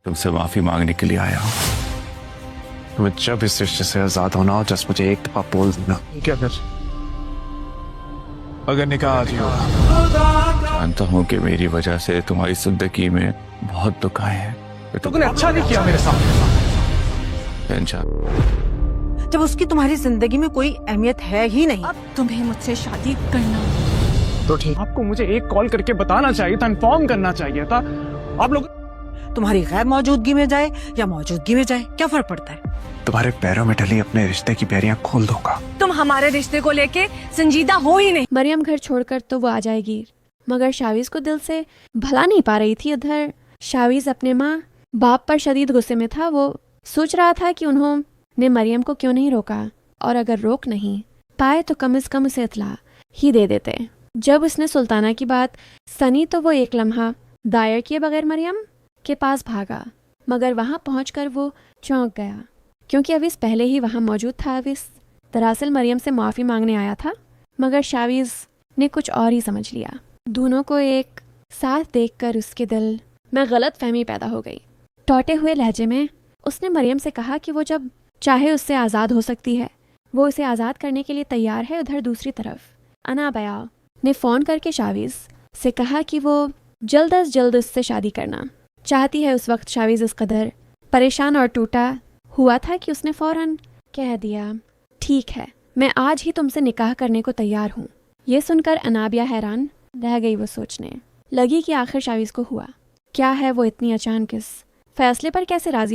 तुमसे माफी मांगने के लिए आया हूँ। तुम्हें जब इस रिश्ते से आजाद होना हो जस्ट मुझे एक दफा बोल देना। क्या फिर अगर निकाह आज ही होगा? जानता हूँ कि मेरी वजह से तुम्हारी जिंदगी में बहुत दुख आए हैं। तो तूने अच्छा नहीं किया मेरे साथ। जब उसकी तुम्हारी जिंदगी में कोई अहमियत है ही नहीं। अब तुम्हें मुझसे शादी करना तो ठीक, आपको मुझे एक कॉल करके बताना चाहिए था, इन्फॉर्म करना चाहिए था। आप लोग तुम्हारी गैर मौजूदगी में जाए या मौजूदगी में जाए, क्या फर्क पड़ता है? तुम्हारे पैरों में ढली अपने रिश्ते की पैरियां खोल दूंगा। तुम हमारे रिश्ते को लेके संजीदा हो ही नहीं। मरियम घर छोड़कर तो वो आ जाएगी, मगर शावीज को दिल से भला नहीं पा रही थी। उधर शावीज अपने माँ बाप पर शदीद गुस्से में था। वो सोच रहा था कि उन्होंने मरियम को क्यों नहीं रोका, और अगर रोक नहीं पाए तो कम से कम उसे इत्तला ही दे देते। जब उसने सुल्ताना की बात सनी तो वो एक लम्हा दायर किए बगैर मरियम के पास भागा, मगर वहाँ पहुंचकर वो चौंक गया क्योंकि अवीस पहले ही वहाँ मौजूद था। अवीस दरअसल मरियम से माफ़ी मांगने आया था, मगर शावीज ने कुछ और ही समझ लिया। दोनों को एक साथ देखकर उसके दिल में गलत फहमी पैदा हो गई। टौटे हुए लहजे में उसने मरियम से कहा कि वो जब चाहे उससे आज़ाद हो सकती है, वो उसे आज़ाद करने के लिए तैयार है। उधर दूसरी तरफ अनाबया ने फ़ोन करके शावीज से कहा कि वो जल्द अज जल्द उससे शादी करना चाहती है। उस वक्त शावीज इस कदर परेशान और टूटा हुआ था कि उसने फ़ौरन कह दिया, ठीक है, मैं आज ही तुमसे निकाह करने को तैयार हूँ। ये सुनकर अनाबिया हैरान रह गई। वो सोचने लगी कि आखिर शावीज को हुआ क्या है, वो इतनी अचानक इस फैसले पर कैसे राजी हो